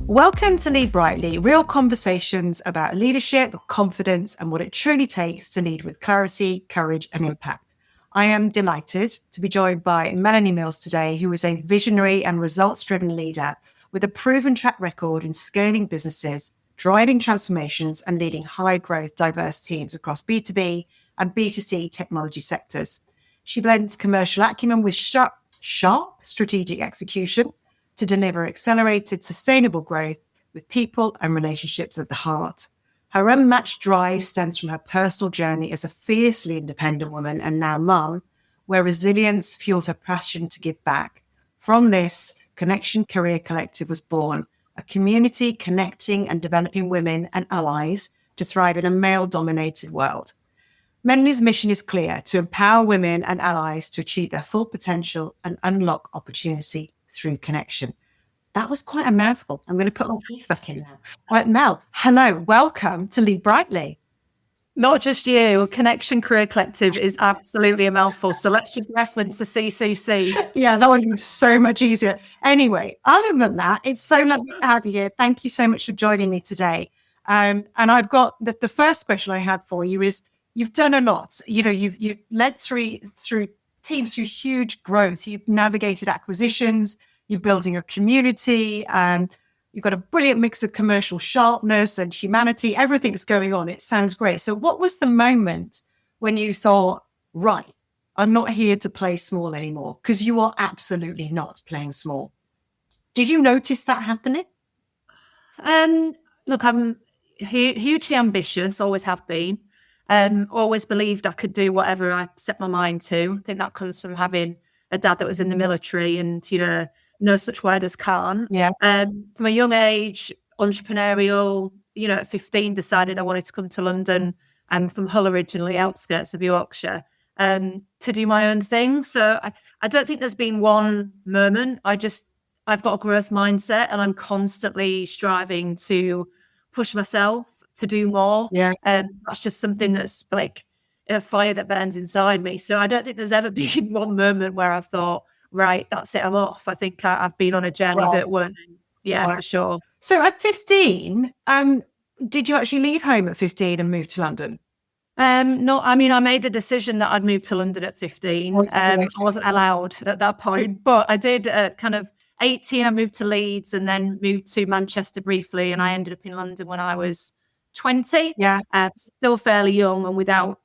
Welcome to Lead Brightly, real conversations about leadership, confidence, and what it truly takes to lead with clarity, courage, and impact. I am delighted to be joined by Mel Mills today, who is a visionary and results-driven leader with a proven track record in scaling businesses, driving transformations, and leading high-growth, diverse teams across B2B and B2C technology sectors. She blends commercial acumen with sharp strategic execution to deliver accelerated, sustainable growth with people and relationships at the heart. Her unmatched drive stems from her personal journey as a fiercely independent woman and now mum, where resilience fueled her passion to give back. From this, Connection Career Collective was born, a community connecting and developing women and allies to thrive in a male-dominated world. Melanie's mission is clear: to empower women and allies to achieve their full potential and unlock opportunity through connection. That was quite a mouthful. I'm going to put my teeth back in now. Mel, hello, welcome to Lead Brightly. Not just you, Connection Career Collective is absolutely a mouthful. So let's just reference the CCC. Yeah, that would be so much easier. Anyway, other than that, it's so lovely to have you here. Thank you so much for joining me today. And I've got the first question I had for you is, you've done a lot. You know, you've led through teams through huge growth. You've navigated acquisitions, you're building a community, and you've got a brilliant mix of commercial sharpness and humanity. Everything's going on. It sounds great. So what was the moment when you thought, right, I'm not here to play small anymore? Because you are absolutely not playing small. Did you notice that happening? Look, I'm hugely ambitious, always have been. Always believed I could do whatever I set my mind to. I think that comes from having a dad that was in the military and, no such word as can't. Yeah. From a young age, entrepreneurial, at 15, decided I wanted to come to London. I'm from Hull originally, outskirts of Yorkshire, to do my own thing. So I don't think there's been one moment. I've got a growth mindset and I'm constantly striving to push myself to do more. Yeah. That's just something that's like a fire that burns inside me. So I don't think there's ever been one moment where I've thought, right, that's it, I'm off. I think I've been on a journey that went, for sure. So at 15, did you actually leave home at 15 and move to London? No, I mean, I made the decision that I'd move to London at 15. I wasn't allowed at that point, but I did kind of 18, I moved to Leeds and then moved to Manchester briefly. And I ended up in London when I was 20. Yeah. Still fairly young and without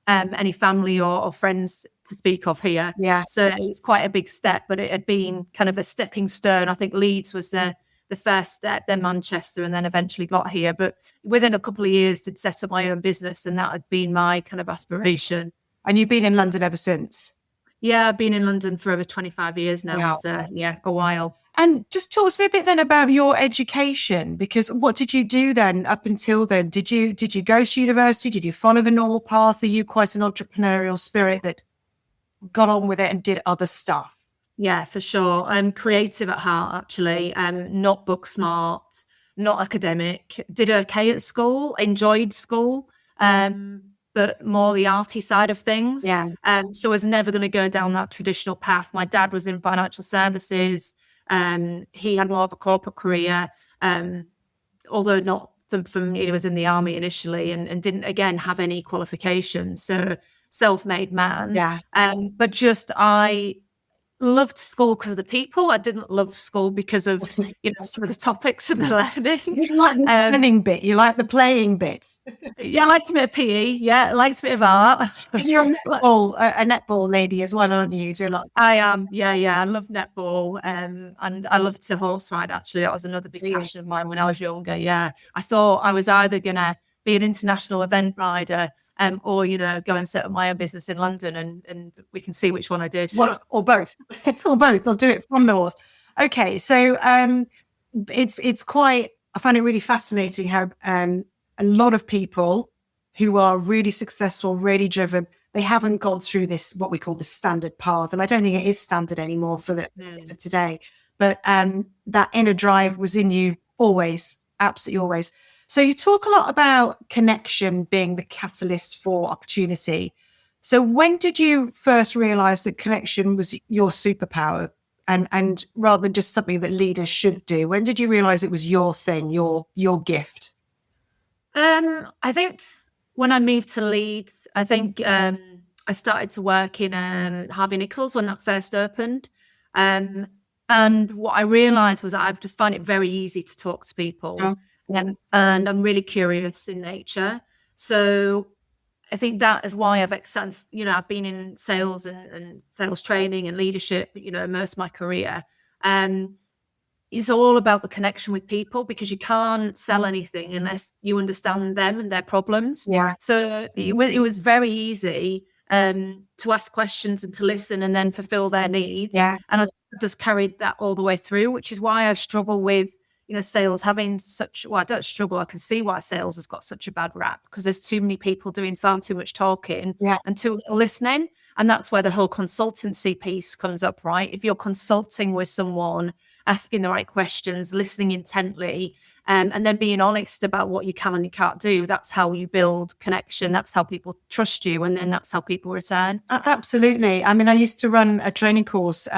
any family or friends to speak of here. Yeah. So it was quite a big step, but it had been kind of a stepping stone. I think Leeds was the first step, then Manchester, and then eventually got here. But within a couple of years, did set up my own business, and that had been my kind of aspiration. And you've been in London ever since? Yeah, I've been in London for over 25 years now. Wow. So a while. And just talk to me a bit then about your education, because what did you do then up until then? Did you go to university? Did you follow the normal path? Are you quite an entrepreneurial spirit that got on with it and did other stuff? Yeah, for sure. I'm creative at heart, actually. Not book smart, not academic. Did okay at school, enjoyed school, but more the arty side of things. Yeah. So I was never going to go down that traditional path. My dad was in financial services. He had more of a corporate career, although not from he was in the army initially and didn't, again, have any qualifications. So self-made man. Yeah. But I loved school because of the people. I didn't love school because of, some of the topics and the learning. You like the learning bit. You like the playing bit. Yeah, I liked a bit of PE. Yeah, I liked a bit of art. You're a netball lady as well, aren't you? You do a lot. I am. Yeah. I love netball. And I love to horse ride, actually. That was another big passion of mine when I was younger. Yeah. I thought I was either going to be an international event rider or, go and set up my own business in London and we can see which one I did. Or both. Or both. I'll do it from the horse. Okay. So it's quite, I find it really fascinating how a lot of people who are really successful, really driven, they haven't gone through this, what we call the standard path. And I don't think it is standard anymore for today. But that inner drive was in you always, absolutely always. So you talk a lot about connection being the catalyst for opportunity. So when did you first realize that connection was your superpower and rather than just something that leaders should do? When did you realize it was your thing, your gift? I think when I moved to Leeds, I think I started to work in Harvey Nichols when that first opened. And what I realized was I just find it very easy to talk to people. And I'm really curious in nature. So I think that is why I've extended, I've been in sales and sales training and leadership, most of my career. It's all about the connection with people, because you can't sell anything unless you understand them and their problems. Yeah. So it was very easy to ask questions and to listen and then fulfill their needs. Yeah. And I just carried that all the way through, which is why I struggle with, sales having I don't struggle. I can see why sales has got such a bad rap, because there's too many people doing far too much talking and too little listening. And that's where the whole consultancy piece comes up, right? If you're consulting with someone, asking the right questions, listening intently, and then being honest about what you can and you can't do, that's how you build connection. That's how people trust you. And then that's how people return. Absolutely. I mean, I used to run a training course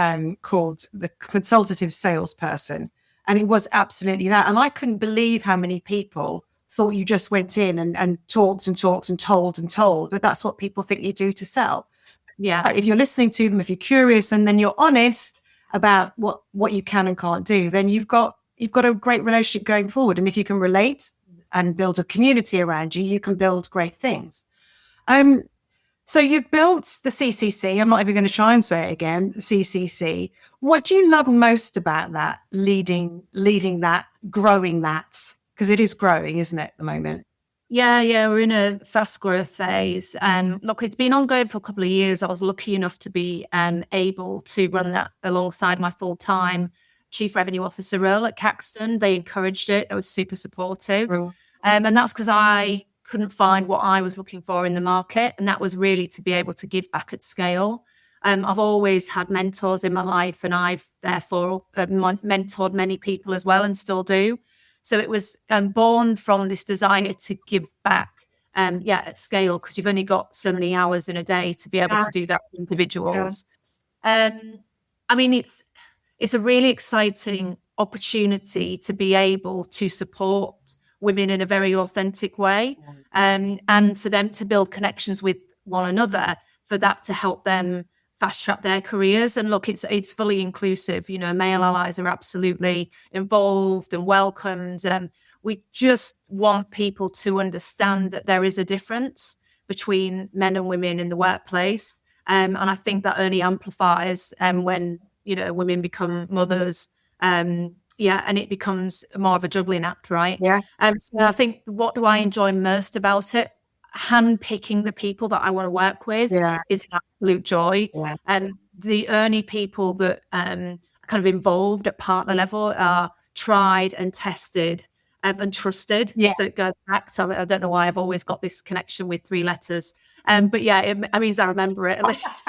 called the Consultative Salesperson. And it was absolutely that. And I couldn't believe how many people thought you just went in and talked and talked and told. But that's what people think you do to sell. Yeah. If you're listening to them, if you're curious, and then you're honest about what you can and can't do, then you've got a great relationship going forward. And if you can relate and build a community around you, you can build great things. So you've built the CCC. I'm not even going to try and say it again, the CCC. What do you love most about that, leading that, growing that? Because it is growing, isn't it, at the moment? Yeah, we're in a fast growth phase. Look, it's been ongoing for a couple of years. I was lucky enough to be able to run that alongside my full-time Chief Revenue Officer role at Caxton. They encouraged it. They were super supportive. And that's because I couldn't find what I was looking for in the market. And that was really to be able to give back at scale. I've always had mentors in my life, and I've therefore mentored many people as well, and still do. So it was born from this desire to give back, at scale, because you've only got so many hours in a day to be able to do that for individuals. I mean, it's a really exciting opportunity to be able to support women in a very authentic way, and for them to build connections with one another, for that to help them fast track their careers. And look, it's fully inclusive. Male allies are absolutely involved and welcomed. We just want people to understand that there is a difference between men and women in the workplace. And I think that only amplifies when, women become mothers. And it becomes more of a juggling act, right? Yeah. So I think, what do I enjoy most about it? Handpicking the people that I want to work with is an absolute joy. And the only people that are kind of involved at partner level are tried and tested and trusted. So it goes back. So I don't know why I've always got this connection with 3 letters. But it means I remember it at least.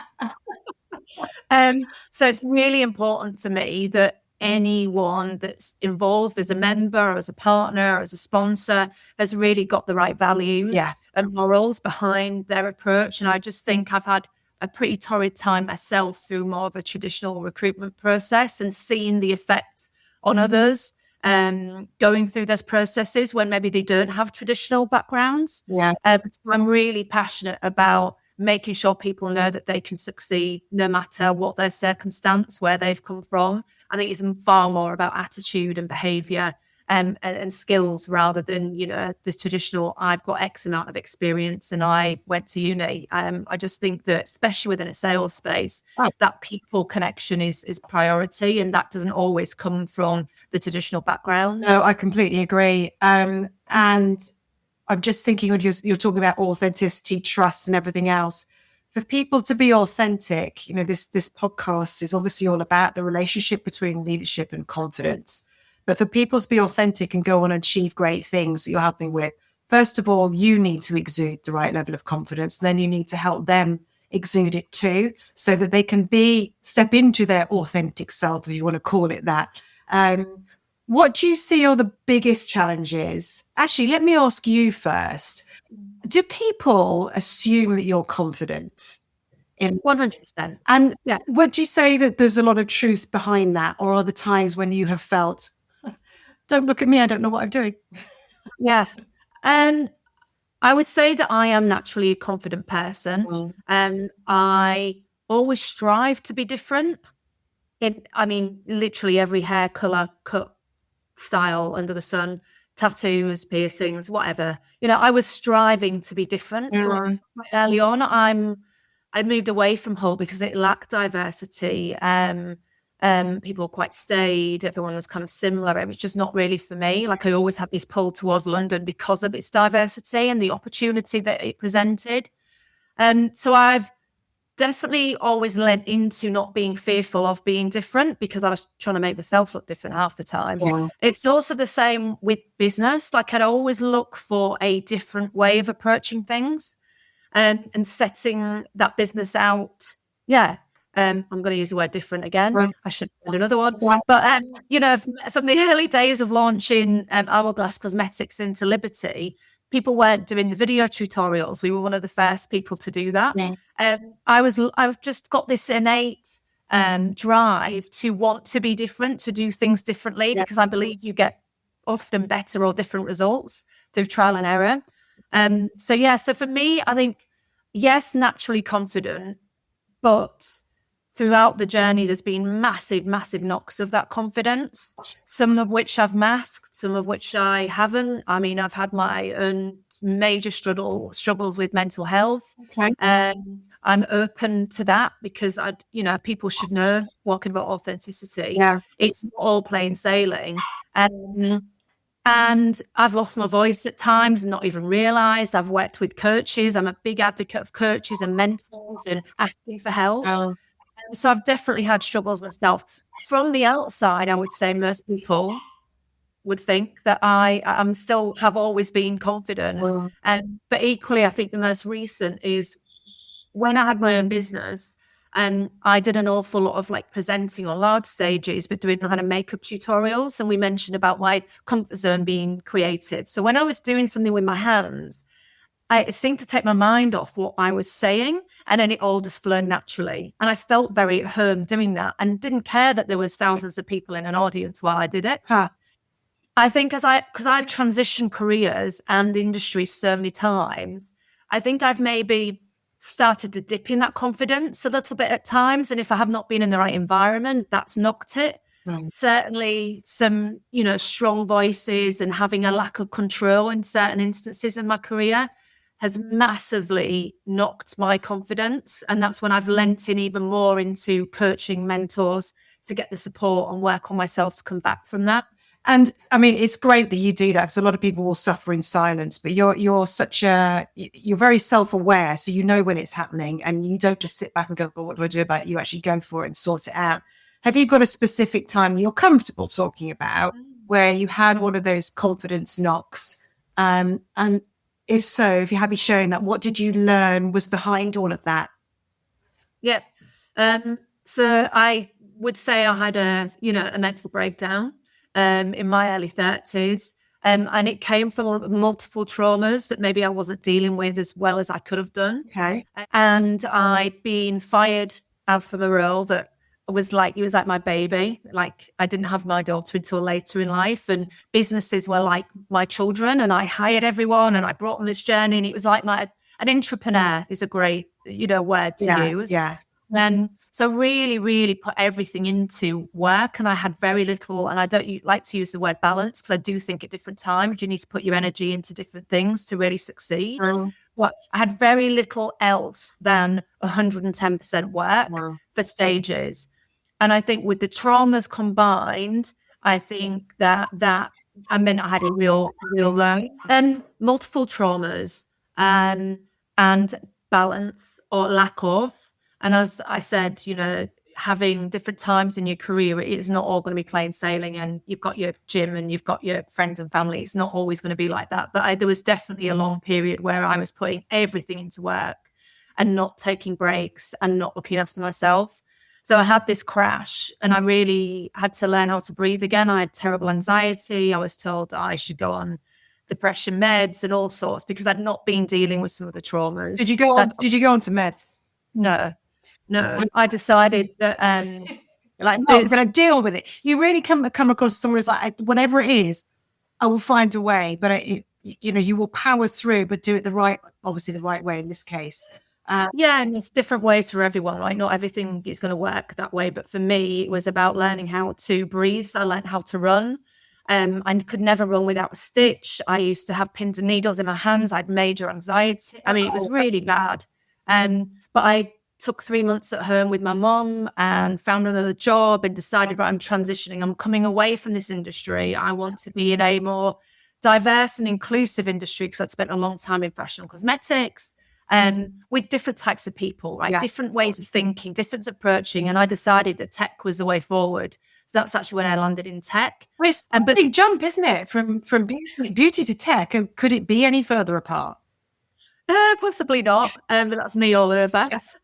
So it's really important to me that anyone that's involved as a member, or as a partner, or as a sponsor, has really got the right values and morals behind their approach. And I just think I've had a pretty torrid time myself through more of a traditional recruitment process, and seeing the effect on others going through those processes when maybe they don't have traditional backgrounds. So I'm really passionate about making sure people know that they can succeed no matter what their circumstance, where they've come from. I think it's far more about attitude and behaviour and skills, rather than, the traditional, I've got X amount of experience and I went to uni. I just think that, especially within a sales space, that people connection is priority, and that doesn't always come from the traditional background. No, I completely agree. And I'm just thinking when you're talking about authenticity, trust, and everything else. For people to be authentic, this podcast is obviously all about the relationship between leadership and confidence. But for people to be authentic and go on and achieve great things that you're helping with, first of all, you need to exude the right level of confidence. Then you need to help them exude it too, so that they can step into their authentic self, if you want to call it that. What do you see are the biggest challenges? Actually, let me ask you first. Do people assume that you're confident? in 100%. And Yeah. would you say that there's a lot of truth behind that, or are there times when you have felt, don't look at me, I don't know what I'm doing? Yeah. And I would say that I am naturally a confident person, Mm. and I always strive to be different. Literally every hair color, cut, style under the sun, tattoos, piercings, whatever. I was striving to be different from quite early on. I moved away from Hull because it lacked diversity. People were quite staid. Everyone was kind of similar. It was just not really for me. Like I always had this pull towards London because of its diversity and the opportunity that it presented. So I've definitely always led into not being fearful of being different because I was trying to make myself look different half the time. Yeah. It's also the same with business. Like I'd always look for a different way of approaching things and setting that business out. Yeah. I'm going to use the word different again. Right. I should find another one. Yeah. But, from the early days of launching Hourglass Cosmetics into Liberty, people weren't doing the video tutorials. We were one of the first people to do that. Yeah. I've just got this innate drive to want to be different, to do things differently, because I believe you get often better or different results through trial and error. So for me, I think, yes, naturally confident, but throughout the journey, there's been massive, massive knocks of that confidence, some of which I've masked, some of which I haven't. I mean, I've had my own major struggles with mental health. Okay. I'm open to that because people should know, walking about authenticity. Yeah. It's not all plain sailing. And I've lost my voice at times and not even realised. I've worked with coaches. I'm a big advocate of coaches and mentors and asking for help. So I've definitely had struggles myself. From the outside, I would say most people would think that I'm still have always been confident. But equally, I think the most recent is when I had my own business and I did an awful lot of like presenting on large stages, but doing kind of makeup tutorials. And we mentioned about my comfort zone being creative. So when I was doing something with my hands, it seemed to take my mind off what I was saying, and then it all just flowed naturally. And I felt very at home doing that and didn't care that there was thousands of people in an audience while I did it. I think because I've transitioned careers and industries so many times, I think I've maybe started to dip in that confidence a little bit at times. And if I have not been in the right environment, that's knocked it. Certainly some, strong voices and having a lack of control in certain instances in my career has massively knocked my confidence. And that's when I've lent in even more into coaching mentors to get the support and work on myself to come back from that. And I mean, it's great that you do that because a lot of people will suffer in silence, but you're very self-aware. So you know when it's happening and you don't just sit back and go, well, what do I do about it? You actually go for it and sort it out. Have you got a specific time you're comfortable talking about where you had one of those confidence knocks? And if so, if you're happy sharing that, what did you learn was behind all of that? Yeah. So I would say I had a mental breakdown in my early 30s. And it came from multiple traumas that maybe I wasn't dealing with as well as I could have done. Okay. And I'd been fired out from a role that it was like my baby. Like I didn't have my daughter until later in life, and businesses were like my children, and I hired everyone and I brought them this journey, and it was like an entrepreneur is a great, word to use. Yeah. And so really, really put everything into work, and I had very little, and I don't like to use the word balance because I do think at different times you need to put your energy into different things to really succeed. But I had very little else than 110% work for stages. And I think with the traumas combined, I think that I meant I had a real learn. And multiple traumas and balance or lack of. And as I said, having different times in your career, it is not all going to be plain sailing, and you've got your gym and you've got your friends and family. It's not always going to be like that. But there was definitely a long period where I was putting everything into work and not taking breaks and not looking after myself. So I had this crash and I really had to learn how to breathe again. I had terrible anxiety. I was told I should go on depression meds and all sorts because I'd not been dealing with some of the traumas. Did you go on to meds? No. No, I decided that Like, no, I'm going to deal with it. You really come across someone who's like, whatever it is, I will find a way. But you will power through, but do it obviously the right way in this case. yeah, and there's different ways for everyone, right? Not everything is going to work that way. But for me, it was about learning how to breathe. So I learned how to run. I could never run without a stitch. I used to have pins and needles in my hands. I had major anxiety. I mean, it was really bad. But I took 3 months at home with my mom and found another job and decided, right, I'm transitioning. I'm coming away from this industry. I want to be in a more diverse and inclusive industry because I'd spent a long time in fashion and cosmetics with different types of people, right? Yeah. Different ways of thinking, different approaching. And I decided that tech was the way forward. So that's actually when I landed in tech. It's a big jump, isn't it? From beauty to tech. And could it be any further apart? Possibly not, but that's me all over. Yes.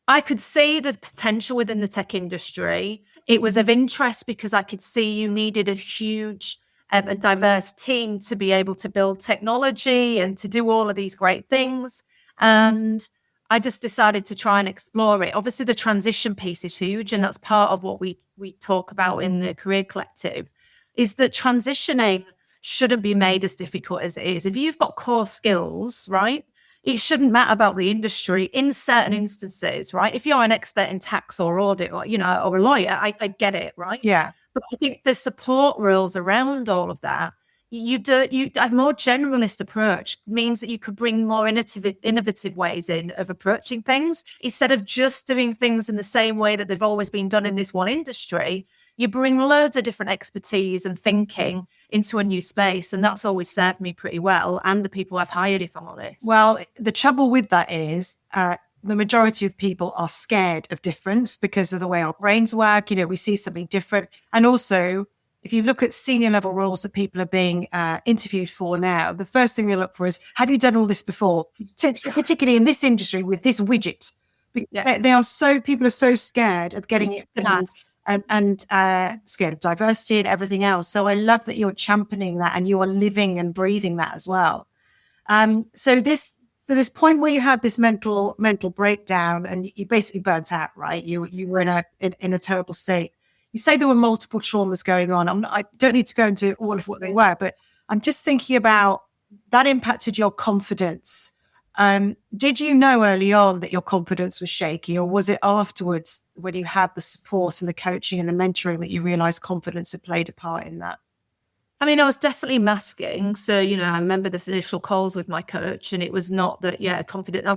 I could see the potential within the tech industry. It was of interest because I could see you needed a huge a diverse team to be able to build technology and to do all of these great things. And I just decided to try and explore it. Obviously, the transition piece is huge, and that's part of what we talk about in the Career Collective, is that transitioning shouldn't be made as difficult as it is. If you've got core skills, right, it shouldn't matter about the industry in certain instances, right? If you're an expert in tax or audit or, or a lawyer, I get it, right? Yeah. But I think the support rules around all of that, a more generalist approach means that you could bring more innovative ways of approaching things instead of just doing things in the same way that they've always been done in this one industry. You bring loads of different expertise and thinking into a new space. And that's always served me pretty well. And the people I've hired, if I'm honest. Well, the trouble with that is the majority of people are scared of difference because of the way our brains work. We see something different. And also, if you look at senior level roles that people are being interviewed for now, the first thing they look for is, have you done all this before? Particularly in this industry with this widget. Yeah. People are so scared of getting it done. And scared of diversity and everything else. So I love that you're championing that and you are living and breathing that as well. So this point where you had this mental breakdown and you basically burnt out, right? You were in a terrible state. You say there were multiple traumas going on. I don't need to go into all of what they were, but I'm just thinking about that impacted your confidence. Did you know early on that your confidence was shaky, or was it afterwards when you had the support and the coaching and the mentoring that you realized confidence had played a part in that? I mean, I was definitely masking. So, I remember the initial calls with my coach and it was not that,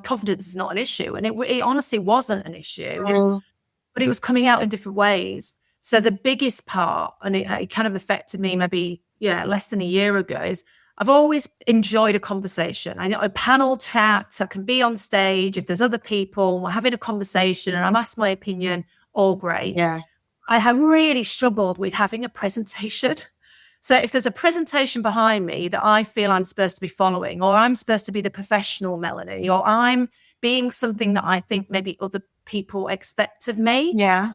confidence is not an issue. And it honestly wasn't an issue, but it was coming out in different ways. So the biggest part, and it kind of affected me maybe, less than a year ago, is I've always enjoyed a conversation. I know a panel chat, I can be on stage. If there's other people, we're having a conversation and I'm asked my opinion, all great. Yeah. I have really struggled with having a presentation. So if there's a presentation behind me that I feel I'm supposed to be following, or I'm supposed to be the professional Melanie, or I'm being something that I think maybe other people expect of me,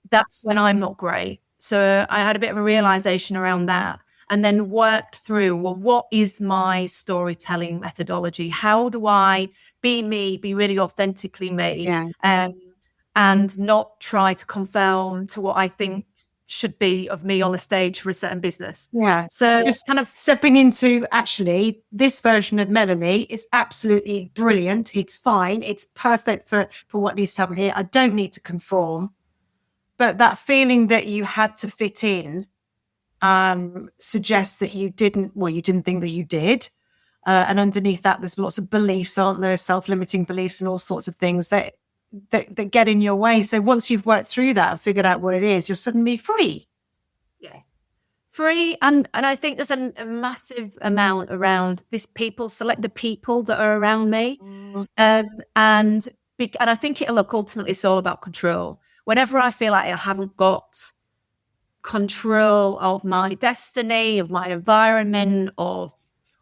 that's when I'm not great. So I had a bit of a realization around that. And then worked through, well, what is my storytelling methodology? How do I be me, be really authentically me, and not try to conform to what I think should be of me on a stage for a certain business? Yeah. So just kind of stepping into, actually, this version of Melanie is absolutely brilliant. It's fine. It's perfect for what needs to happen here. I don't need to conform. But that feeling that you had to fit in suggests that you didn't think that you did. And underneath that, there's lots of beliefs, aren't there? Self-limiting beliefs and all sorts of things that get in your way. So once you've worked through that and figured out what it is, you're suddenly free. Yeah. Free. And I think there's a massive amount around this select the people that are around me. And I think ultimately it's all about control. Whenever I feel like I haven't got control of my destiny, of my environment, of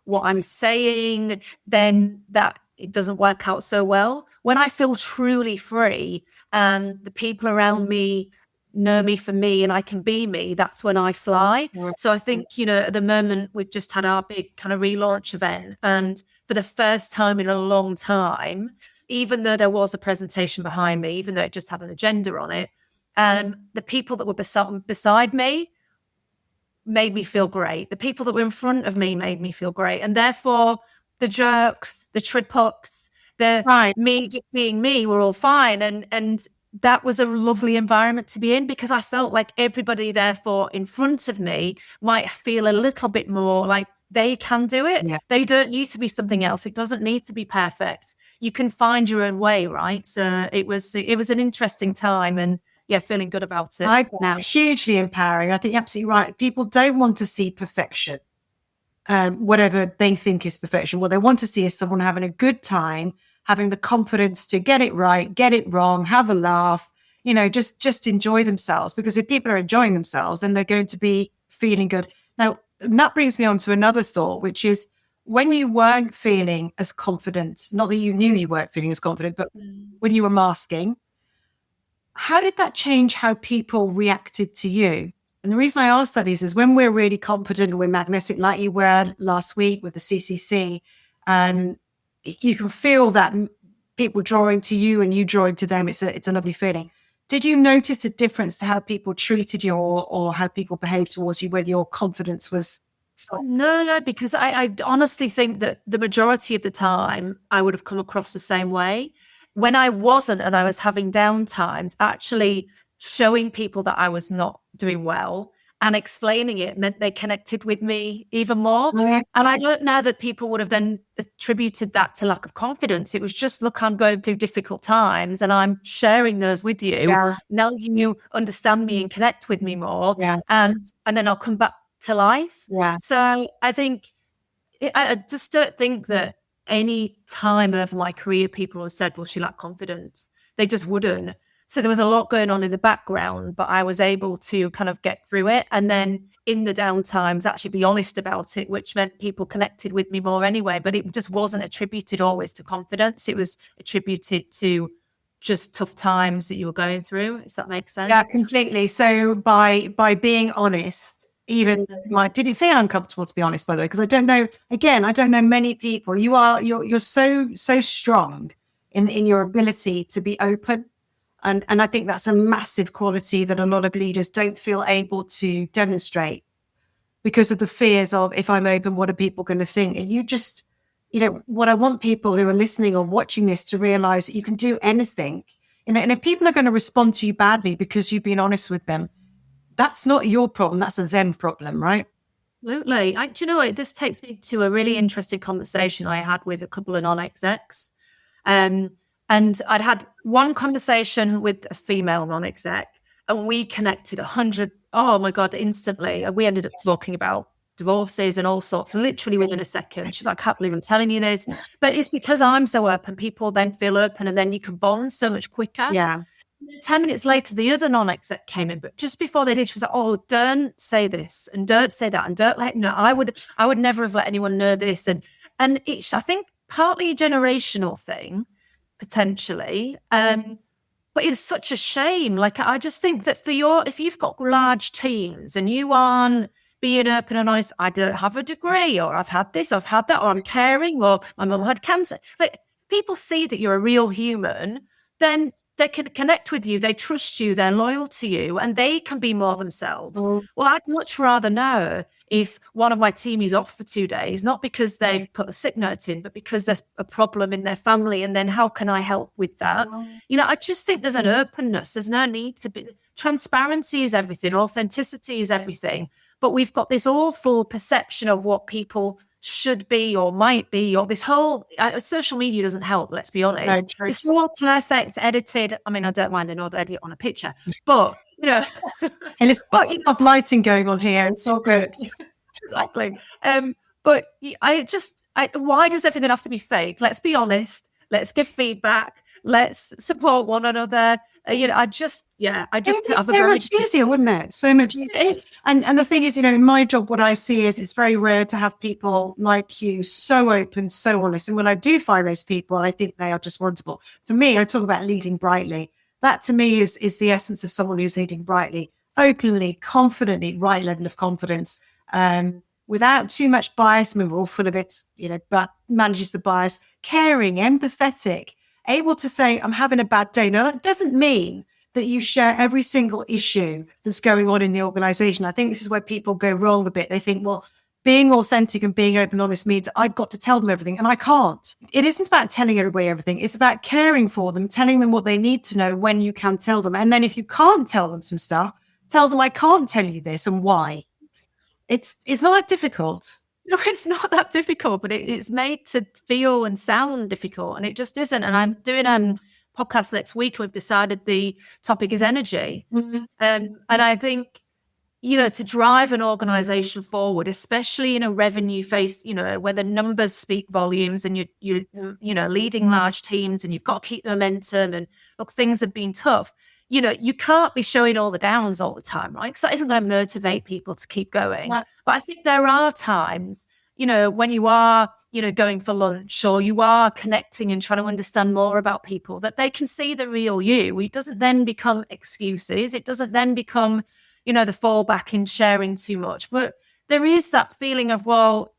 what I'm saying, then that it doesn't work out so well. When I feel truly free and the people around me know me for me and I can be me, that's when I fly. So I think, at the moment we've just had our big kind of relaunch event, and for the first time in a long time, even though there was a presentation behind me, even though it just had an agenda on it, the people that were beside me made me feel great. The people that were in front of me made me feel great. And therefore, the jerks, the trip ups, the Right. me just being me were all fine. And that was a lovely environment to be in, because I felt like everybody, therefore, in front of me might feel a little bit more like they can do it. Yeah. They don't need to be something else. It doesn't need to be perfect. You can find your own way, right? So it was an interesting time, and yeah, feeling good about it now. Hugely empowering. I think you're absolutely right. People don't want to see perfection, whatever they think is perfection. What they want to see is someone having a good time, having the confidence to get it right, get it wrong, have a laugh, just enjoy themselves. Because if people are enjoying themselves, then they're going to be feeling good. Now, that brings me on to another thought, which is when you weren't feeling as confident, not that you knew you weren't feeling as confident, but when you were masking, how did that change how people reacted to you? And the reason I ask that is when we're really confident and we're magnetic, like you were last week with the CCC, you can feel that people drawing to you and you drawing to them. It's a lovely feeling. Did you notice a difference to how people treated you or how people behaved towards you when your confidence was? No, because I honestly think that the majority of the time I would have come across the same way. When I wasn't and I was having down times, actually showing people that I was not doing well and explaining it meant they connected with me even more. Yeah. And I don't know that people would have then attributed that to lack of confidence. It was just, look, I'm going through difficult times and I'm sharing those with you. Yeah. Now you understand me and connect with me more. Yeah. And then I'll come back to life. Yeah. So I think, I just don't think that any time of my career people have said, well, she lacked confidence. They just wouldn't. So there was a lot going on in the background, but I was able to kind of get through it. And then in the down times, actually be honest about it, which meant people connected with me more anyway. But it just wasn't attributed always to confidence. It was attributed to just tough times that you were going through, if that makes sense. Yeah, completely. So by being honest, even did it feel uncomfortable, to be honest, by the way? Because I don't know many people. You're so strong in your ability to be open. And I think that's a massive quality that a lot of leaders don't feel able to demonstrate because of the fears of, if I'm open, what are people going to think? And you just, what I want people who are listening or watching this to realize that you can do anything. And if people are going to respond to you badly because you've been honest with them, that's not your problem. That's a them problem, right? Absolutely. Do you know what? This takes me to a really interesting conversation I had with a couple of non-execs. And I'd had one conversation with a female non-exec and we connected 100, oh my God, instantly. And we ended up talking about divorces and all sorts, literally within a second. She's like, I can't believe I'm telling you this. But it's because I'm so open, people then feel open and then you can bond so much quicker. Yeah. 10 minutes later, the other non-exec came in, but just before they did, she was like, oh, don't say this and don't say that and don't let no, I would never have let anyone know this. And it's, I think, partly a generational thing, potentially. But it's such a shame. Like, I just think that if you've got large teams and you aren't being open and honest, I don't have a degree, or I've had this, I've had that, or I'm caring, or my mum had cancer. Like, if people see that you're a real human, then they can connect with you, they trust you, they're loyal to you, and they can be more themselves. Well, I'd much rather know if one of my team is off for 2 days, not because they've put a sick note in, but because there's a problem in their family, and then how can I help with that? I just think there's an openness. There's no need to be. Transparency is everything. Authenticity is everything. But we've got this awful perception of what people should be or might be, or this whole social media doesn't help, let's be honest. No, it's all perfect, edited. I mean, I don't mind an odd edit on a picture, but and it's of lighting going on here. It's all good. Exactly. But why does everything have to be fake? Let's be honest. Let's give feedback. Let's support one another. I just have a very much easier, wouldn't it? So much easier. And the thing is, in my job, what I see is it's very rare to have people like you so open, so honest. And when I do find those people, I think they are just wonderful. For me, I talk about leading brightly. That to me is the essence of someone who's leading brightly, openly, confidently, right level of confidence, without too much bias. I mean, we're all full of it, but manages the bias, caring, empathetic. able to say, I'm having a bad day. Now, that doesn't mean that you share every single issue that's going on in the organization. I think this is where people go wrong a bit. They think, well, being authentic and being open and honest means I've got to tell them everything, and I can't. It isn't about telling everybody everything. It's about caring for them, telling them what they need to know when you can tell them. And then if you can't tell them some stuff, tell them I can't tell you this and why. It's not that difficult. No, it's not that difficult, but it's made to feel and sound difficult, and it just isn't. And I'm doing a podcast next week. We've decided the topic is energy. Mm-hmm. And I think, to drive an organization forward, especially in a revenue phase, where the numbers speak volumes and you're leading large teams and you've got to keep the momentum, and look, things have been tough. You can't be showing all the downs all the time, right? Because that isn't going to motivate people to keep going. Right. But I think there are times, when you are, going for lunch, or you are connecting and trying to understand more about people, that they can see the real you. It doesn't then become excuses. It doesn't then become, the fallback in sharing too much. But there is that feeling of, well,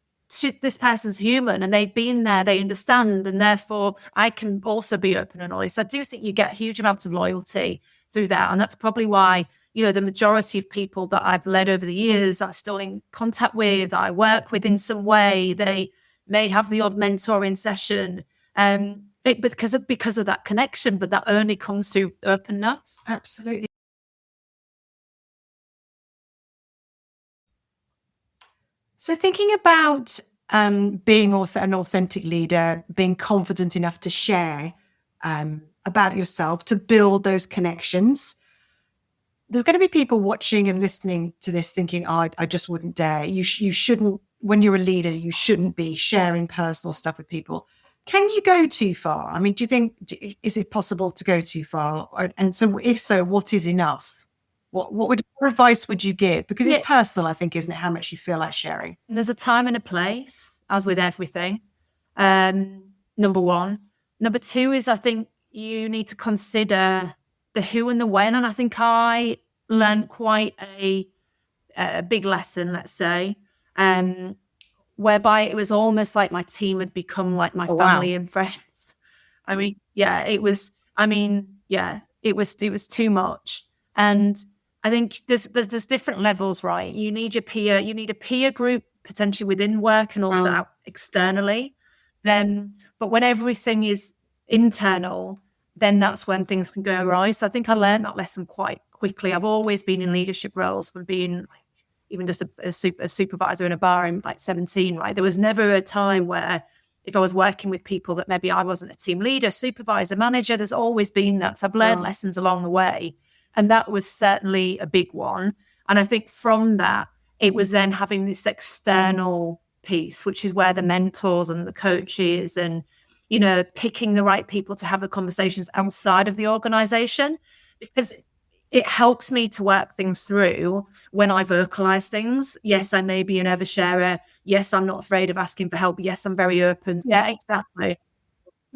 this person's human and they've been there, they understand, and therefore I can also be open and honest. I do think you get huge amounts of loyalty through that. And that's probably why, the majority of people that I've led over the years, I'm still in contact with, I work with in some way. They may have the odd mentoring session because of that connection, but that only comes through openness. Absolutely. So thinking about being an authentic leader, being confident enough to share about yourself, to build those connections, there's going to be people watching and listening to this thinking, oh, I just wouldn't dare. You shouldn't, when you're a leader, you shouldn't be sharing personal stuff with people. Can you go too far? I mean, do you think, is it possible to go too far? And so if so, what is enough? What advice would you give? Because it's personal, I think, isn't it? How much you feel like sharing. There's a time and a place, as with everything. Number one. Number two is, I think you need to consider the who and the when. And I think I learned quite a big lesson, let's say, whereby it was almost like my team had become like my family and friends. I mean, it was too much. And I think there's different levels, right? You need a peer group potentially within work and also out externally. But when everything is internal, then that's when things can go awry. So I think I learned that lesson quite quickly. I've always been in leadership roles, from being even just a supervisor in a bar in 17, right? There was never a time where if I was working with people that maybe I wasn't a team leader, supervisor, manager, there's always been that. So I've learned lessons along the way. And that was certainly a big one. And I think from that, it was then having this external piece, which is where the mentors and the coaches and, picking the right people to have the conversations outside of the organization, because it helps me to work things through when I vocalize things. Yes, I may be an oversharer. Yes, I'm not afraid of asking for help. Yes, I'm very open. Yeah, exactly.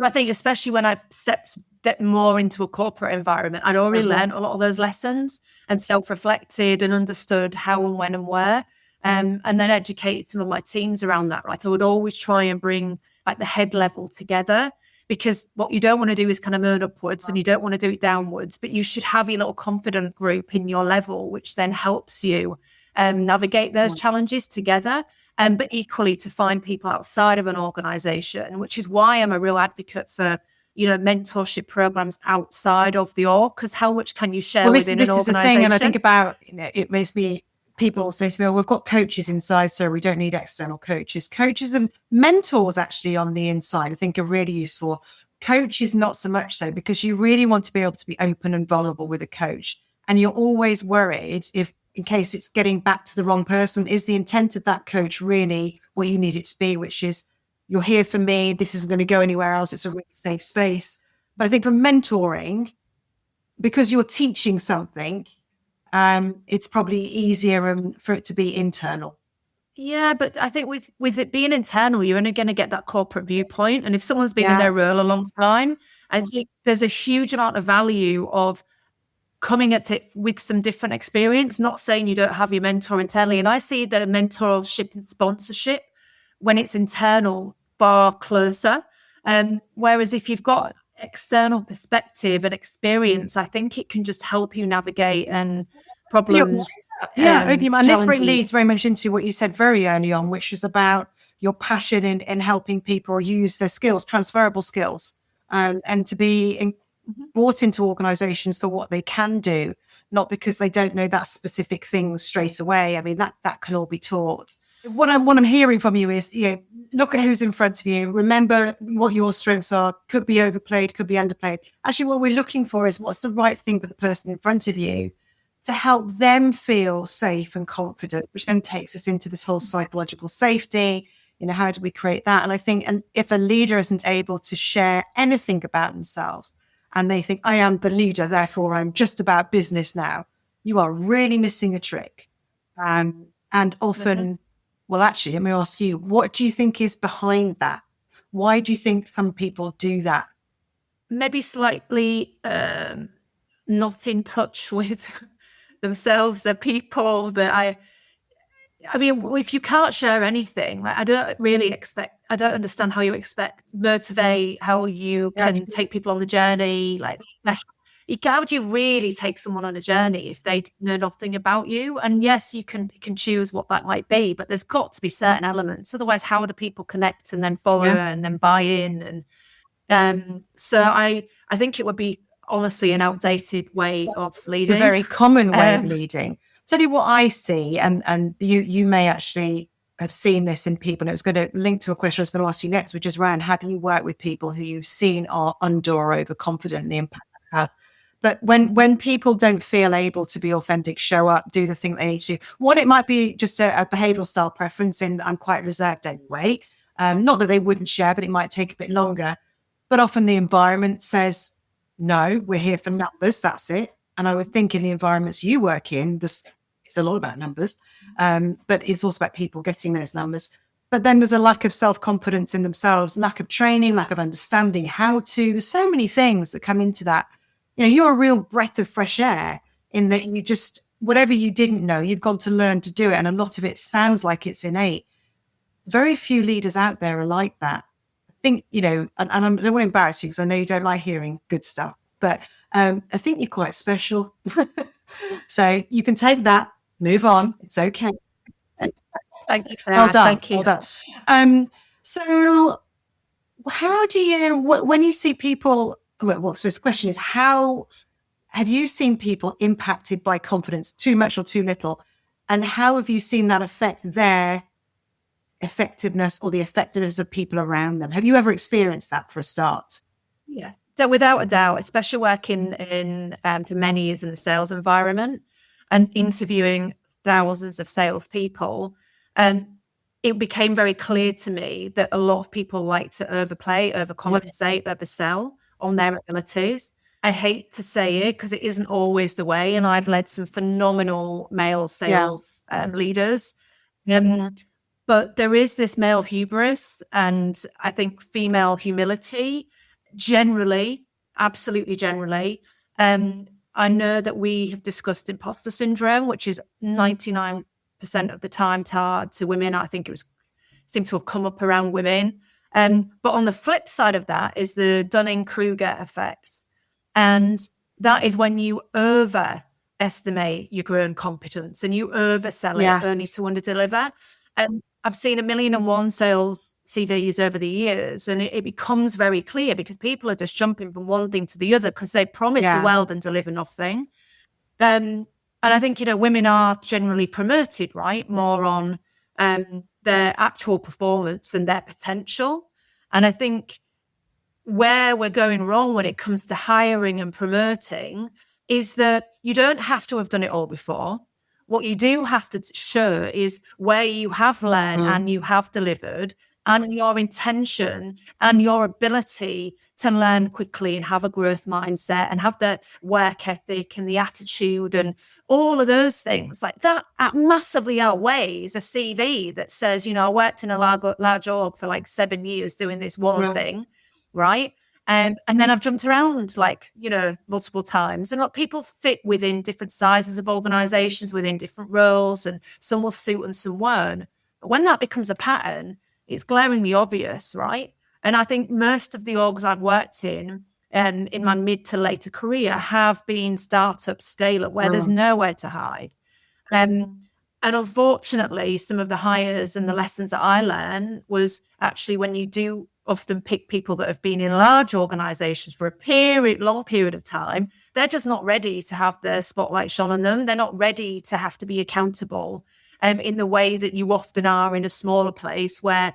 I think especially when I stepped more into a corporate environment, I'd already learned a lot of those lessons and self-reflected and understood how and when and where, and then educated some of my teams around that. Like I would always try and bring the head level together, because what you don't want to do is kind of moan upwards and you don't want to do it downwards, but you should have your little confident group in your level, which then helps you navigate those challenges together. But equally to find people outside of an organization, which is why I'm a real advocate for, mentorship programs outside of the org, because how much can you share within an organization? This is the thing, and I think about, it makes me, people say to me, we've got coaches inside, so we don't need external coaches. Coaches and mentors actually on the inside, I think, are really useful. Coaches, not so much so, because you really want to be able to be open and vulnerable with a coach. And you're always worried in case it's getting back to the wrong person, is the intent of that coach really what you need it to be, which is, you're here for me, this isn't going to go anywhere else, it's a really safe space. But I think for mentoring, because you're teaching something, it's probably easier for it to be internal. Yeah, but I think with it being internal, you're only going to get that corporate viewpoint. And if someone's been in their role a long time, I think there's a huge amount of value of coming at it with some different experience, not saying you don't have your mentor internally. And I see the mentorship and sponsorship when it's internal far closer. Whereas if you've got external perspective and experience, I think it can just help you navigate and Yeah, problems, and this challenges. leads very much into what you said very early on, which is about your passion in helping people use their skills, transferable skills, and to be brought into organizations for what they can do, not because they don't know that specific thing straight away. I mean, that can all be taught. What I'm hearing from you is, look at who's in front of you. Remember what your strengths are. Could be overplayed, could be underplayed. Actually, what we're looking for is what's the right thing for the person in front of you to help them feel safe and confident, which then takes us into this whole psychological safety. How do we create that? And I think, and if a leader isn't able to share anything about themselves and they think, I am the leader, therefore I'm just about business now, you are really missing a trick. And often, well, actually, let me ask you, what do you think is behind that? Why do you think some people do that? Maybe slightly not in touch with themselves, their people. That I mean, if you can't share anything, I don't understand how you expect motivate, how you can take people on the journey. How would you really take someone on a journey if they know nothing about you? And yes, you can choose what that might be, but there's got to be certain elements. Otherwise, how do people connect and then follow and then buy in? And so I think it would be honestly an outdated way of leading. It's a very common way of leading. Tell you what I see, and you may actually have seen this in people, and it was going to link to a question I was going to ask you next, which is around, have you worked with people who you've seen are under or overconfident and the impact it has? But when people don't feel able to be authentic, show up, do the thing they need to do, it might be just a behavioural style preference in I'm quite reserved anyway. Not that they wouldn't share, but it might take a bit longer. But often the environment says, no, we're here for numbers, that's it. And I would think in the environments you work in, it's a lot about numbers, but it's also about people getting those numbers. But then there's a lack of self-confidence in themselves, lack of training, lack of understanding how to. There's so many things that come into that. You're a real breath of fresh air in that you just, whatever you didn't know, you've gone to learn to do it. And a lot of it sounds like it's innate. Very few leaders out there are like that. I think, and I don't want to embarrass you because I know you don't like hearing good stuff, but I think you're quite special. So you can take that, move on. It's okay. Thank you for that. Well done. Thank you. Well done. So how do you, when you see people, so this question is, how have you seen people impacted by confidence, too much or too little? And how have you seen that affect their effectiveness or the effectiveness of people around them? Have you ever experienced that for a start? Yeah, so without a doubt, especially working in for many years in the sales environment and interviewing thousands of salespeople, it became very clear to me that a lot of people like to overplay, overcompensate, oversell on their abilities. I hate to say it because it isn't always the way, and I've led some phenomenal male sales leaders. But there is this male hubris and I think female humility generally, absolutely generally. I know that we have discussed imposter syndrome, which is 99% of the time tied to women. I think seemed to have come up around women. But on the flip side of that is the Dunning-Kruger effect. And that is when you overestimate your own competence and you oversell it only to underdeliver. I've seen 1,000,001 sales CVs over the years, and it becomes very clear because people are just jumping from one thing to the other because they promise the world and deliver nothing. And I think, women are generally promoted, right, more on their actual performance and their potential. And I think where we're going wrong when it comes to hiring and promoting is that you don't have to have done it all before. What you do have to show is where you have learned and you have delivered, and your intention and your ability to learn quickly and have a growth mindset and have the work ethic and the attitude and all of those things. Like that massively outweighs a CV that says, I worked in a large org for like 7 years doing this one thing, right? And then I've jumped around multiple times. And people fit within different sizes of organizations, within different roles, and some will suit and some won't. But when that becomes a pattern, it's glaringly obvious, right? And I think most of the orgs I've worked in in my mid to later career have been startup scale-up where there's nowhere to hide. And unfortunately, some of the hires and the lessons that I learned was actually when you do often pick people that have been in large organizations for a long period of time, they're just not ready to have the spotlight shone on them. They're not ready to have to be accountable in the way that you often are in a smaller place where,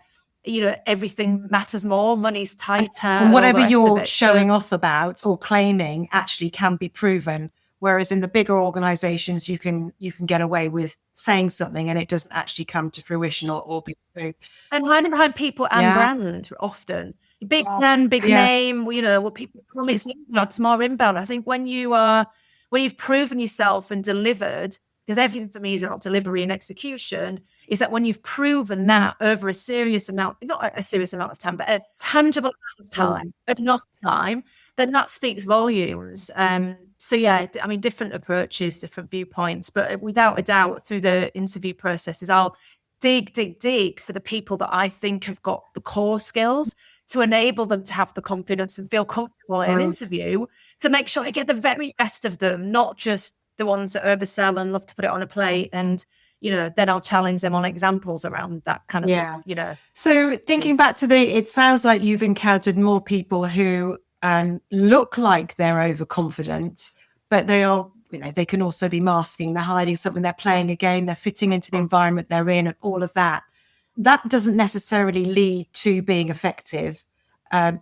everything matters more, money's tighter. And whatever you're showing off about or claiming actually can be proven. Whereas in the bigger organizations, you can get away with saying something and it doesn't actually come to fruition or be proved. And hiding behind people and brand often. Big brand, big name, what people promise, it's more inbound. I think when you've proven yourself and delivered, because everything for me is about delivery and execution, is that when you've proven that over a serious amount, not a serious amount of time, but a tangible amount of time, enough time, then that speaks volumes. So yeah, I mean, different approaches, different viewpoints, but without a doubt through the interview processes, I'll dig for the people that I think have got the core skills to enable them to have the confidence and feel comfortable in an interview, to make sure I get the very best of them, not just the ones that oversell and love to put it on a plate. And, then I'll challenge them on examples around that kind of, So thinking back to it sounds like you've encountered more people who look like they're overconfident, but they are, they can also be masking, they're hiding something, they're playing a game, they're fitting into the environment they're in and all of that. That doesn't necessarily lead to being effective. And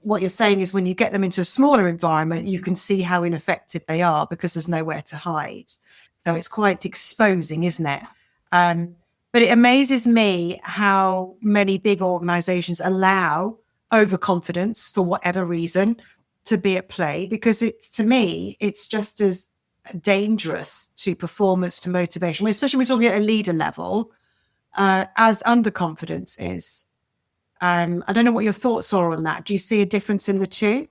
what you're saying is when you get them into a smaller environment, you can see how ineffective they are because there's nowhere to hide. So it's quite exposing, isn't it? But it amazes me how many big organizations allow overconfidence for whatever reason to be at play, because to me, it's just as dangerous to performance, to motivation, especially when we're talking at a leader level, as underconfidence is. I don't know what your thoughts are on that. Do you see a difference in the two?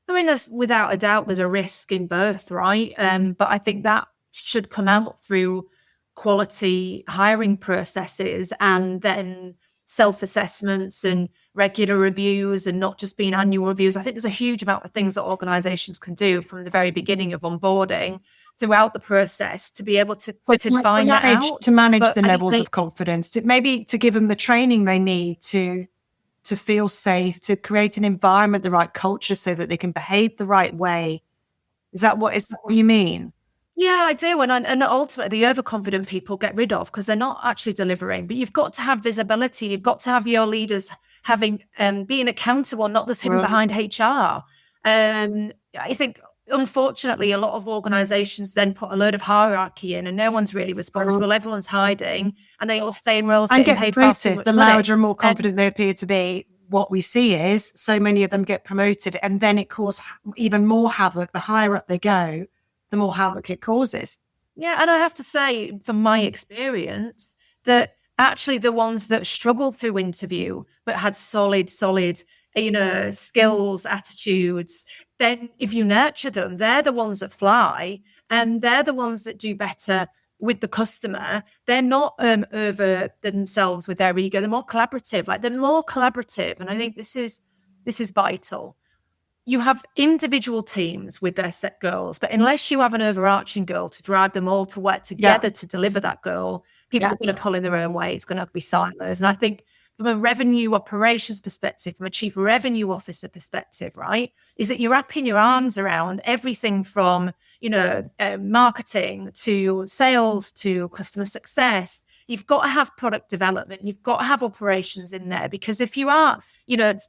I mean, without a doubt, there's a risk in both, right? But I think that should come out through quality hiring processes and then self-assessments and regular reviews and not just being annual reviews. I think there's a huge amount of things that organizations can do from the very beginning of onboarding throughout the process to be able to find that out. To manage the levels of confidence, maybe to give them the training they need to feel safe, to create an environment, the right culture so that they can behave the right way. Is that what you mean? Yeah, I do. And ultimately, the overconfident people get rid of because they're not actually delivering. But you've got to have visibility. You've got to have your leaders being accountable, not just hidden behind HR. I think, unfortunately, a lot of organizations then put a load of hierarchy in and no one's really responsible. Everyone's hiding and they all stay in roles and get paid far too much the money. Louder and more confident they appear to be, what we see is so many of them get promoted and then it causes even more havoc. The higher up they go, the more havoc it causes. Yeah, and I have to say, from my experience, that actually the ones that struggled through interview but had solid, skills, attitudes, then if you nurture them, they're the ones that fly and they're the ones that do better with the customer. They're not over themselves with their ego. They're more collaborative. And I think this is vital. You have individual teams with their set goals, but unless you have an overarching goal to drive them all to work together to deliver that goal, people are going to pull in their own way. It's going to be silos. And I think from a revenue operations perspective, from a chief revenue officer perspective, right, is that you're wrapping your arms around everything from, marketing to sales to customer success. You've got to have product development. You've got to have operations in there, because if you are,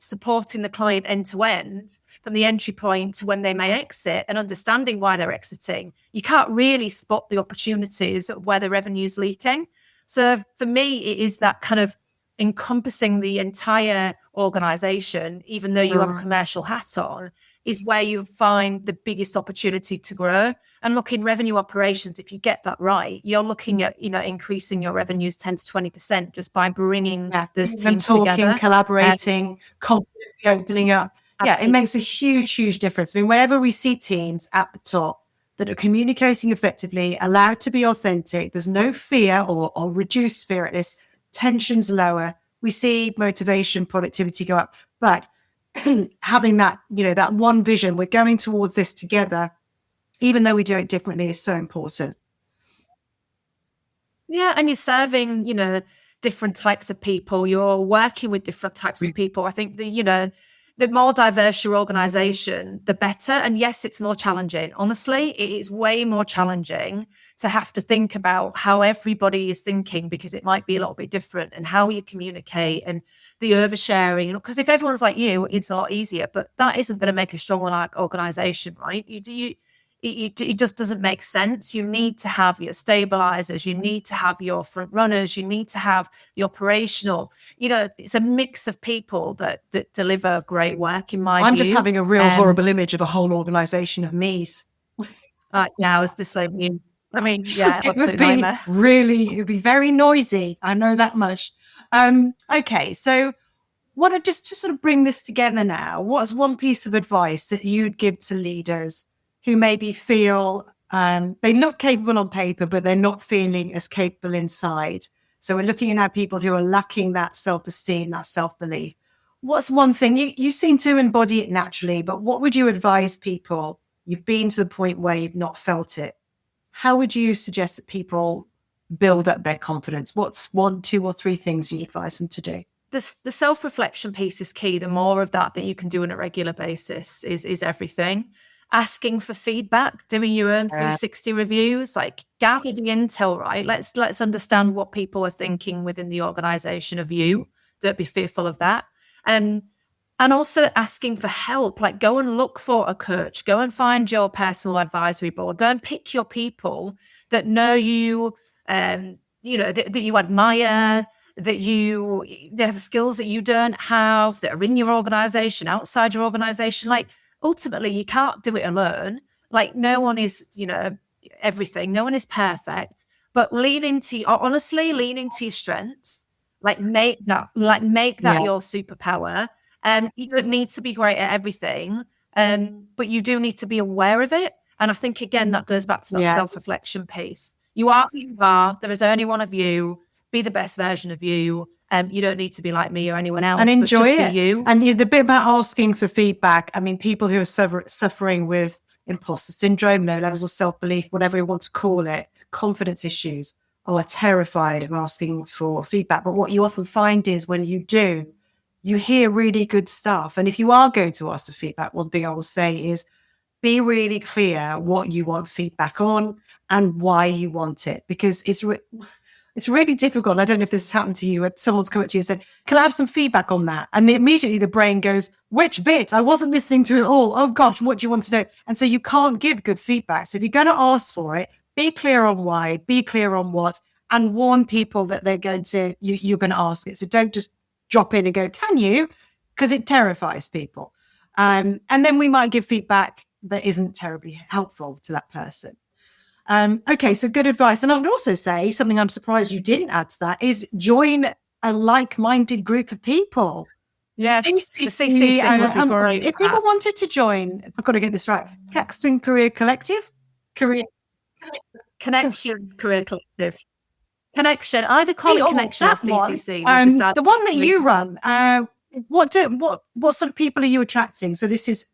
supporting the client end to end, from the entry point to when they may exit and understanding why they're exiting, you can't really spot the opportunities where the revenue's leaking. So for me, it is that kind of encompassing the entire organization, even though you have a commercial hat on, is where you find the biggest opportunity to grow. And look, in revenue operations, if you get that right, you're looking at, increasing your revenues 10 to 20% just by bringing those teams together. Collaborating, confidently opening up. Absolutely. Yeah, it makes a huge, huge difference. I mean, whenever we see teams at the top that are communicating effectively, allowed to be authentic, there's no fear or reduced fear at this, tensions lower, we see motivation, productivity go up. But having that, that one vision, we're going towards this together, even though we do it differently, is so important. Yeah, and you're serving, different types of people. You're working with different types of people. I think the more diverse your organization, the better. And yes, it's more challenging. Honestly, it is way more challenging to have to think about how everybody is thinking, because it might be a little bit different, and how you communicate and the oversharing. Because if everyone's like you, it's a lot easier, but that isn't going to make a strong organization, right? It just doesn't make sense. You need to have your stabilizers, you need to have your front runners, you need to have the operational. It's a mix of people that deliver great work, in my view. I'm just having a real horrible image of a whole organization of me's. Now it's the same. I mean, yeah, it would be very noisy. I know that much. Okay, so just to sort of bring this together now, what's one piece of advice that you'd give to leaders who maybe feel they're not capable on paper, but they're not feeling as capable inside? So we're looking at people who are lacking that self-esteem, that self-belief. What's one thing, you seem to embody it naturally, but what would you advise people? You've been to the point where you've not felt it. How would you suggest that people build up their confidence? What's 1, 2, or 3 things you advise them to do? The self-reflection piece is key. The more of that you can do on a regular basis is everything. Asking for feedback, doing your own 360 reviews, like gather the intel, right? Let's understand what people are thinking within the organization of you. Don't be fearful of that. And also asking for help, like go and look for a coach, go and find your personal advisory board, go and pick your people that know you, that you admire, that they have skills that you don't have, that are in your organization, outside your organization. Like, ultimately, you can't do it alone. Like, no one is, everything. No one is perfect. But lean into your strengths. Like, make that your superpower. You don't need to be great at everything, but you do need to be aware of it. And I think, again, that goes back to that self-reflection piece. You are who you are. There is only one of you. Be the best version of you. You don't need to be like me or anyone else. And enjoy it. Be you. And the bit about asking for feedback, I mean, people who are suffering with imposter syndrome, low levels of self-belief, whatever you want to call it, confidence issues, are terrified of asking for feedback. But what you often find is when you do, you hear really good stuff. And if you are going to ask for feedback, one thing I will say is be really clear what you want feedback on and why you want it, because it's really difficult. I don't know if this has happened to you. Someone's come up to you and said, can I have some feedback on that? And immediately the brain goes, which bit? I wasn't listening to it all. Oh gosh, what do you want to know? And so you can't give good feedback. So if you're going to ask for it, be clear on why, be clear on what, and warn people that you're going to ask it. So don't just drop in and go, can you? Because it terrifies people. And then we might give feedback that isn't terribly helpful to that person. Okay, so good advice. And I would also say something I'm surprised you didn't add to that is join a like-minded group of people. Yes, the CCC would be great. If people wanted to join, I've got to get this right, Caxton Career Collective? Connection Career Collective. Connection, either call it Connection or CCC. The one that you run, what sort of people are you attracting? So this is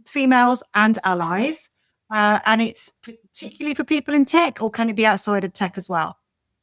females and allies. And it's particularly for people in tech, or can it be outside of tech as well?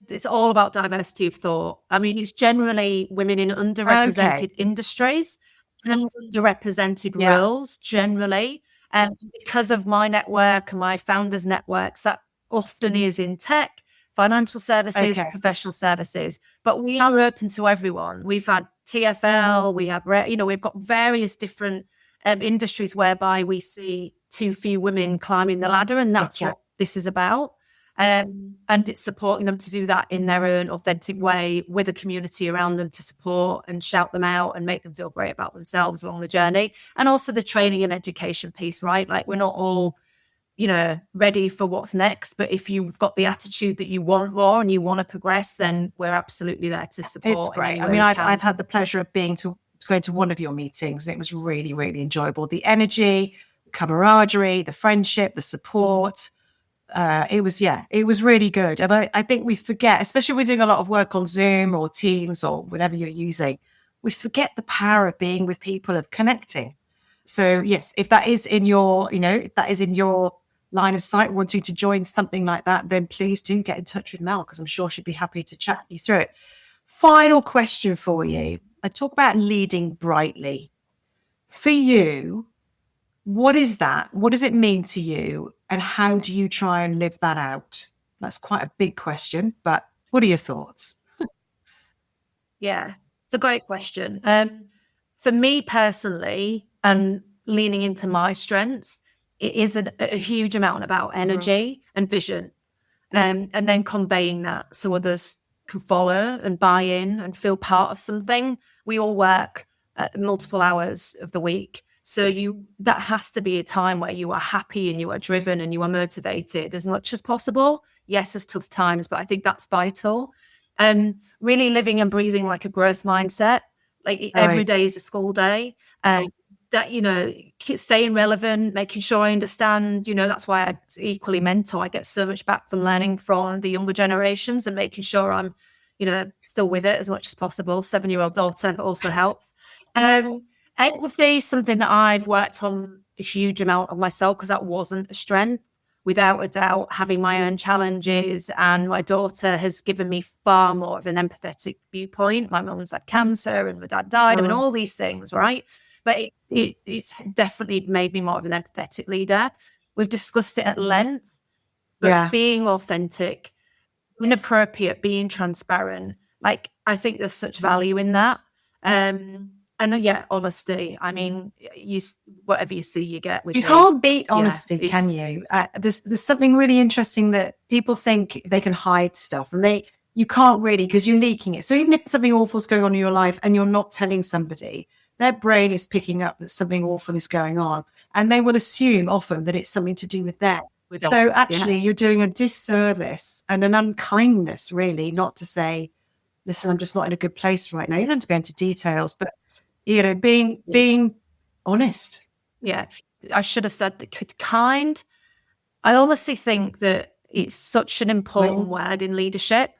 It's all about diversity of thought. I mean, it's generally women in underrepresented industries and underrepresented roles generally. And because of my network and my founders' networks, that often is in tech, financial services, professional services. But we are open to everyone. We've had TFL, we've got various different industries whereby we see too few women climbing the ladder, and that's what this is about. And it's supporting them to do that in their own authentic way with a community around them to support and shout them out and make them feel great about themselves along the journey. And also the training and education piece, right? Like, we're not all, ready for what's next, but if you've got the attitude that you want more and you want to progress, then we're absolutely there to support. It's great. I mean, I've had the pleasure of going to one of your meetings, and it was really, really enjoyable. The energy, camaraderie, the friendship, the support. It was really good. And I think we forget, especially when we're doing a lot of work on Zoom or Teams or whatever you're using, we forget the power of being with people, of connecting. So yes, if that is in your, if that is in your line of sight, wanting to join something like that, then please do get in touch with Mel, because I'm sure she'd be happy to chat you through it. Final question for you. I talk about leading brightly. For you, what is that? What does it mean to you? And how do you try and live that out? That's quite a big question, but what are your thoughts? Yeah, it's a great question. For me personally, and leaning into my strengths, it is a huge amount about energy and vision, and then conveying that so others can follow and buy in and feel part of something. We all work multiple hours of the week. So that has to be a time where you are happy and you are driven and you are motivated as much as possible. Yes, there's tough times, but I think that's vital. And really living and breathing like a growth mindset. Like every day is a school day. That, staying relevant, making sure I understand, that's why I equally mentor. I get so much back from learning from the younger generations and making sure I'm, still with it as much as possible. 7-year-old daughter also helps. Empathy is something that I've worked on a huge amount of myself, because that wasn't a strength. Without a doubt, having my own challenges, and my daughter has given me far more of an empathetic viewpoint. My mum's had cancer and my dad died, and all these things, right? But it's definitely made me more of an empathetic leader. We've discussed it at length, but being authentic, inappropriate, being transparent, like I think there's such value in that. And honesty. I mean, whatever you see, you get. You can't beat honesty, can you? There's something really interesting that people think they can hide stuff, and you can't really, because you're leaking it. So even if something awful is going on in your life and you're not telling somebody, their brain is picking up that something awful is going on, and they will assume often that it's something to do with them. So actually, you're doing a disservice and an unkindness, really, not to say, listen, I'm just not in a good place right now. You don't have to go into details, but being honest. Yeah, I should have said that. Kind. I honestly think that it's such an important word in leadership.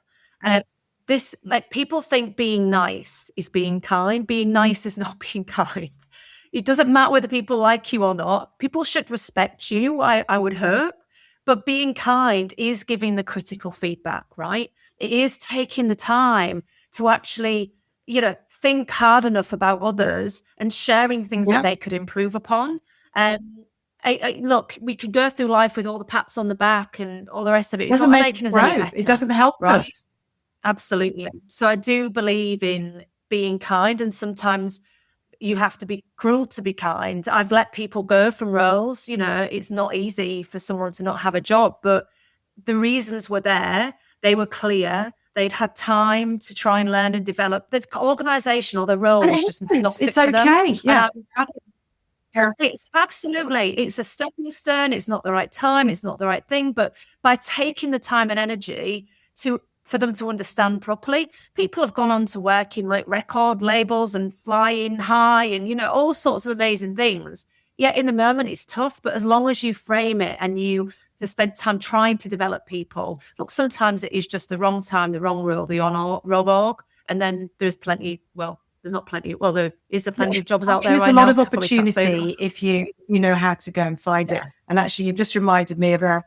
People think being nice is being kind. Being nice is not being kind. It doesn't matter whether people like you or not. People should respect you, I would hope. But being kind is giving the critical feedback, right? It is taking the time to actually, think hard enough about others and sharing things that they could improve upon. Look, we could go through life with all the pats on the back and all the rest of it. It doesn't make us any better. It doesn't help us. Absolutely. So I do believe in being kind, and sometimes you have to be cruel to be kind. I've let people go from roles. It's not easy for someone to not have a job, but the reasons were there. They were clear. They'd had time to try and learn and develop. The organisation or the role was just not fit for them. It's okay. Yeah. It's absolutely, it's a stepping stone. It's not the right time. It's not the right thing. But by taking the time and energy for them to understand properly, people have gone on to work in like record labels and flying high and, all sorts of amazing things. Yeah, in the moment it's tough, but as long as you frame it and you spend time trying to develop people, look, sometimes it is just the wrong time, the wrong role, the wrong org, and then there's plenty, there's not plenty, there is plenty of jobs out there there's right a lot now, of opportunity if you know how to go and find it. And actually, you've just reminded me of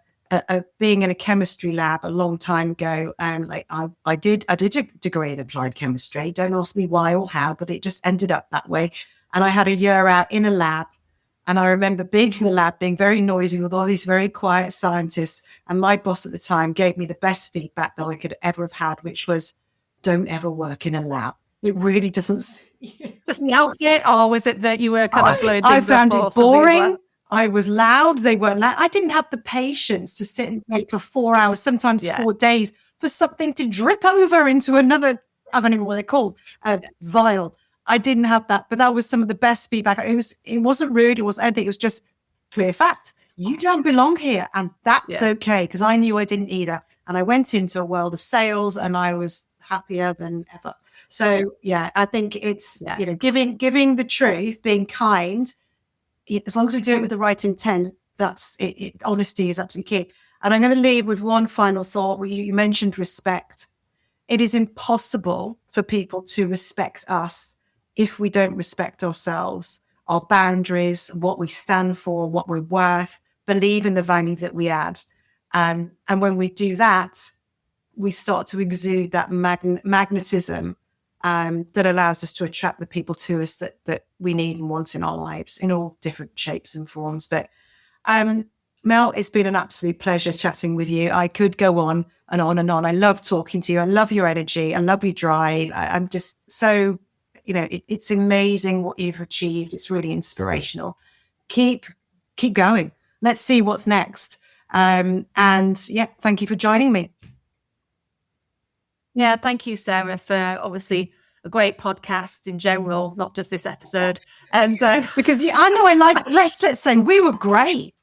being in a chemistry lab a long time ago, and I did a degree in applied chemistry. Don't ask me why or how, but it just ended up that way. And I had a year out in a lab, and I remember being in the lab, being very noisy with all these very quiet scientists. And my boss at the time gave me the best feedback that I could ever have had, which was, "Don't ever work in a lab. It really doesn't." Doesn't help it, or was it that you were kind of blowing things I found it boring. Well? I was loud. They weren't loud. I didn't have the patience to sit and wait for 4 hours, sometimes 4 days, for something to drip over into another, I don't know what they're called, vial. I didn't have that, but that was some of the best feedback. It wasn't rude. It wasn't anything. It was just clear fact. You don't belong here, and that's okay, because I knew I didn't either. And I went into a world of sales, and I was happier than ever. So I think it's giving the truth, being kind. As long as we do it with the right intent, that's it. Honesty is absolutely key. And I'm going to leave with one final thought. You mentioned respect. It is impossible for people to respect us if we don't respect ourselves, our boundaries, what we stand for, what we're worth, believe in the value that we add. And when we do that, we start to exude that magnetism that allows us to attract the people to us that we need and want in our lives in all different shapes and forms. But Mel, it's been an absolute pleasure chatting with you. I could go on and on and on. I love talking to you. I love your energy. I love your drive. I'm just so, it's amazing what you've achieved. It's really inspirational. Keep going. Let's see what's next. And yeah, thank you for joining me. Yeah, thank you, Sarah, for obviously a great podcast in general, not just this episode. And because I know let's say we were great.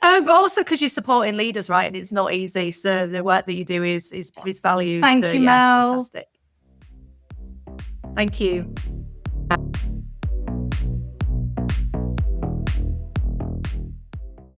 But also because you're supporting leaders, right? And it's not easy. So the work that you do is valued. Thank you, Mel. Fantastic. Thank you.